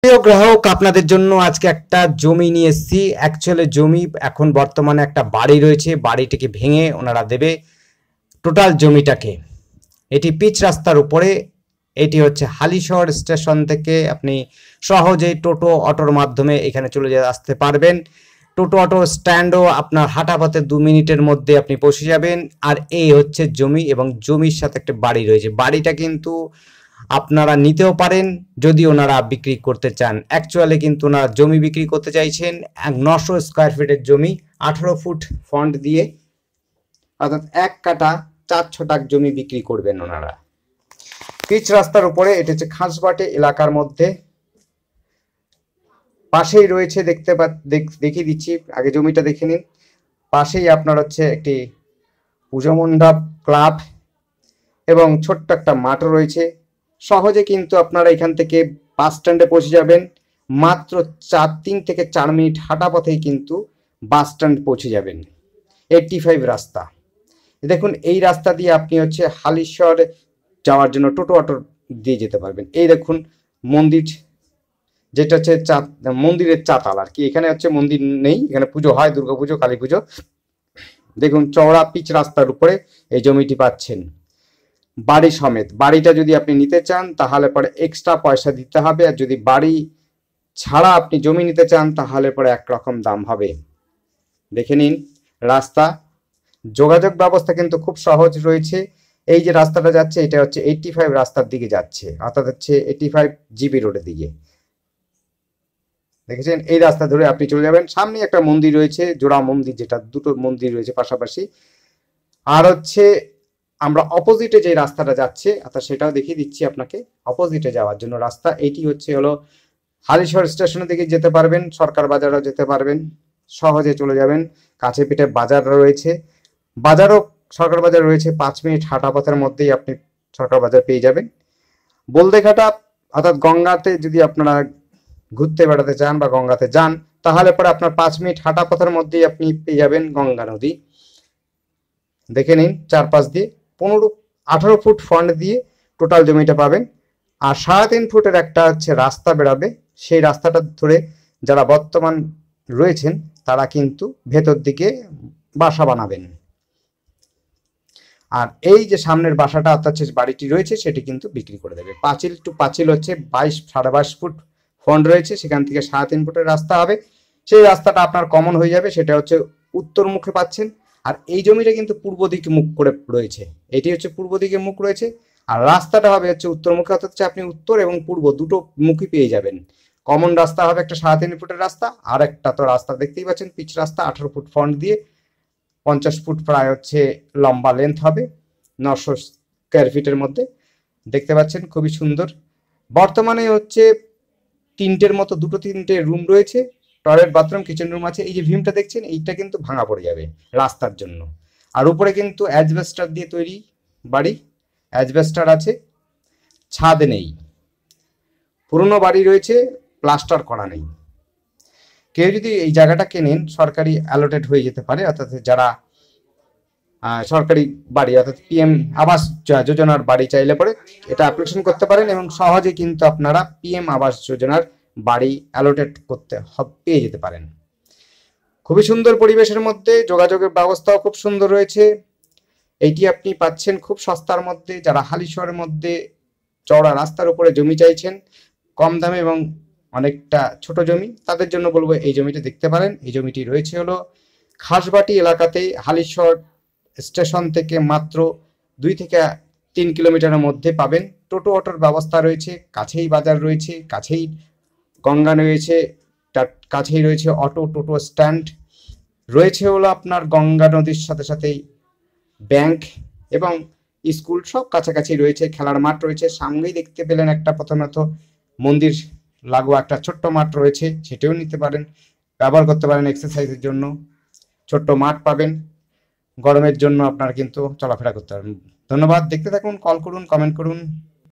প্রিয় গ্রাহক, আপনাদের জন্য আজকে একটা জমি নিয়ে এসেছি। অ্যাকচুয়ালি জমি এখন বর্তমানে একটা বাড়ি রয়েছে, বাড়িটিকে ভেঙে ওনারা দেবে টোটাল জমিটাকে। এটি পিচ রাস্তার উপরে। এটি হচ্ছে হালিশহর স্টেশন থেকে আপনি সহজেই টোটো অটোর মাধ্যমে এখানে চলে আসতে পারবেন। টোটো অটো স্ট্যান্ডও আপনার হাঁটা পথে 2 মিনিটের মধ্যে আপনি পৌঁছে যাবেন। আর এই হচ্ছে জমি, এবং জমির সাথে একটা বাড়ি রয়েছে। বাড়িটা কিন্তু আপনারা নিতেও পারেন যদি ওনারা বিক্রি করতে চান। অ্যাকচুয়ালি কিন্তু ওনারা জমি বিক্রি করতে চাইছেন 900 স্কোয়ার ফিটের জমি, 18 ফুট ফ্রন্ট দিয়ে, অর্থাৎ 1 কাঠা 4 ছটাক জমি বিক্রি করবেন ওনারা। পিচ রাস্তার উপরে, এটা হচ্ছে খাসবাটে এলাকার মধ্যে। পাশেই রয়েছে, দেখিয়ে দিচ্ছি, আগে জমিটা দেখে নিন। পাশেই আপনার হচ্ছে একটি পুজো মণ্ডপ, ক্লাব এবং ছোট্ট একটা মাঠও রয়েছে। সহজে কিন্তু আপনারা এখান থেকে বাস স্ট্যান্ডে পৌঁছে যাবেন। মাত্র 3 থেকে 4 মিনিট হাঁটা পথেই কিন্তু বাস স্ট্যান্ড পৌঁছে যাবেন। 85 রাস্তা। দেখুন, এই রাস্তা দিয়ে আপনি হচ্ছে হালিশহর যাওয়ার জন্য টোটো অটো দিয়ে যেতে পারবেন। এই দেখুন মন্দির, যেটা হচ্ছে মন্দিরের চাতাল আর কি। এখানে হচ্ছে মন্দির নেই, এখানে পুজো হয়, দুর্গা পুজো, কালী পুজো। দেখুন, চওড়া পিচ রাস্তার উপরে এই জমিটি পাচ্ছেন বাড়ি সমেত। বাড়িটা যদি আপনি নিতে চান তাহলে পরে এক্সট্রা পয়সা দিতে হবে, আর যদি বাড়ি ছাড়া আপনি জমি নিতে চান তাহলে পরে একরকম দাম হবে। দেখে নিন রাস্তা, যোগাযোগ ব্যবস্থা কিন্তু খুব সহজ রয়েছে। এই যে রাস্তাটা যাচ্ছে, এটা হচ্ছে 85 রাস্তার দিকে যাচ্ছে, অর্থাৎ হচ্ছে 85 জিবি রোডের দিকে। দেখেছেন, এই রাস্তা ধরে আপনি চলে যাবেন। সামনে একটা মন্দির রয়েছে, জোড়া মন্দির, যেটা দুটো মন্দির রয়েছে পাশাপাশি। আর হচ্ছে আমরা অপোজিটে যে রাস্তাটা যাচ্ছে, অর্থাৎ সেটাও দেখিয়ে দিচ্ছি আপনাকে। অপোজিটে যাওয়ার জন্য রাস্তা এইটি হচ্ছে হলো হালিশহর স্টেশনের দিকে যেতে পারবেন, সরকার বাজারও যেতে পারবেন, সহজে চলে যাবেন। কাছে পিঠে বাজার রয়েছে, বাজারও সরকার বাজার রয়েছে। 5 মিনিট হাঁটা পথের মধ্যেই আপনি সরকার বাজার পেয়ে যাবেন। বলদেঘাটা অর্থাৎ গঙ্গাতে যদি আপনারা ঘুরতে বেড়াতে চান বা গঙ্গাতে যান, তাহলে পরে আপনার 5 মিনিট হাঁটা পথের মধ্যেই আপনি পেয়ে যাবেন গঙ্গা নদী। দেখে নিন চারপাশ দিয়ে 18 ফুট ফ্রন্ট দিয়ে টোটাল জমিটা পাবেন। আর 3.5 ফুটের একটা হচ্ছে রাস্তা বেরাবে, সেই রাস্তাটা ধরে যারা বর্তমান রয়েছেন তারা কিন্তু ভেতর দিকে বাসা বানাবেন। আর এই যে সামনের বাসাটা অর্থাৎ বাড়িটি রয়েছে সেটি কিন্তু বিক্রি করে দেবে। পাঁচিল টু পাঁচিল হচ্ছে 22-22.5 ফুট ফ্রন্ট রয়েছে, সেখান থেকে 3.5 ফুটের রাস্তা হবে। সেই রাস্তাটা আপনার কমন হয়ে যাবে, সেটা হচ্ছে উত্তর মুখে পাচ্ছেন। আর এই জমিটা কিন্তু পূর্ব দিকে মুখ করে রয়েছে, এটি হচ্ছে পূর্ব দিকে মুখ রয়েছে। আর রাস্তাটা হবে হচ্ছে উত্তর মুখে, অর্থাৎ আপনি উত্তর এবং পূর্ব দুটো মুখই পেয়ে যাবেন। কমন রাস্তা হবে একটা 3.5 ফুটের রাস্তা, আর একটা তো রাস্তা দেখতেই পাচ্ছেন পিচ রাস্তা, 18 ফুট ফ্রন্ট দিয়ে, 50 ফুট প্রায় হচ্ছে লম্বা লেন্থ হবে, 900 স্কোয়ার ফিটের মধ্যে। দেখতে পাচ্ছেন খুবই সুন্দর। বর্তমানে হচ্ছে 3টের মতো, 2-3টে রুম রয়েছে, টয়লেট, বাথরুম, কিচেন রুম আছে। এই যে ভীমটা দেখছেন, এইটা কিন্তু ভাঙা পড়ে যাবে রাস্তার জন্য। আর উপরে কিন্তু অ্যাজবেস্টার দিয়ে তৈরি বাড়ি, অ্যাজবেস্টার আছে, ছাদ নেই, পুরনো বাড়ি রয়েছে, প্লাস্টার করা নেই। কেউ যদি এই জায়গাটা কেনেন, সরকারি অ্যালোটেড হয়ে যেতে পারে, অর্থাৎ যারা সরকারি বাড়ি অর্থাৎ পিএম আবাস যোজনার বাড়ি চাইলে পরে এটা অ্যাপ্লিকেশন করতে পারেন, এবং সহজে কিন্তু আপনারা পিএম আবাস যোজনার বাড়ি অ্যালোটেড করতে পেয়ে যেতে পারেন। খুবই সুন্দর পরিবেশের মধ্যে, যোগাযোগের ব্যবস্থাও খুব সুন্দর রয়েছে। এইটি আপনি পাচ্ছেন খুব সস্তার মধ্যে। যারা হালিশহরের মধ্যে চওড়া রাস্তার উপরে জমি চাইছেন কম দামে এবং অনেকটা ছোট জমি, তাদের জন্য বলবো এই জমিটা দেখতে পারেন। এই জমিটি রয়েছে হলো খাসবাটি এলাকাতে, হালিশহর স্টেশন থেকে মাত্র 2 থেকে 3 কিলোমিটারের মধ্যে পাবেন। টোটো অটোর ব্যবস্থা রয়েছে, কাছেই বাজার রয়েছে, কাছেই গঙ্গা রয়েছে, তার কাছেই রয়েছে অটো টোটো স্ট্যান্ড রয়েছে হলো আপনার গঙ্গা নদীর সাথে সাথেই ব্যাংক এবং স্কুল, সব কাছাকাছি রয়েছে। খেলার মাঠ রয়েছে, সামনেই দেখতে পেলেন একটা প্রথমত মন্দির লাগোয়া একটা ছোট্ট মাঠ রয়েছে, সেটাও নিতে পারেন, ব্যবহার করতে পারেন এক্সারসাইজের জন্য। ছোট্ট মাঠ পাবেন, গরমের জন্য আপনারা কিন্তু চলাফেরা করতে পারবেন। ধন্যবাদ, দেখতে থাকুন, কল করুন, কমেন্ট করুন।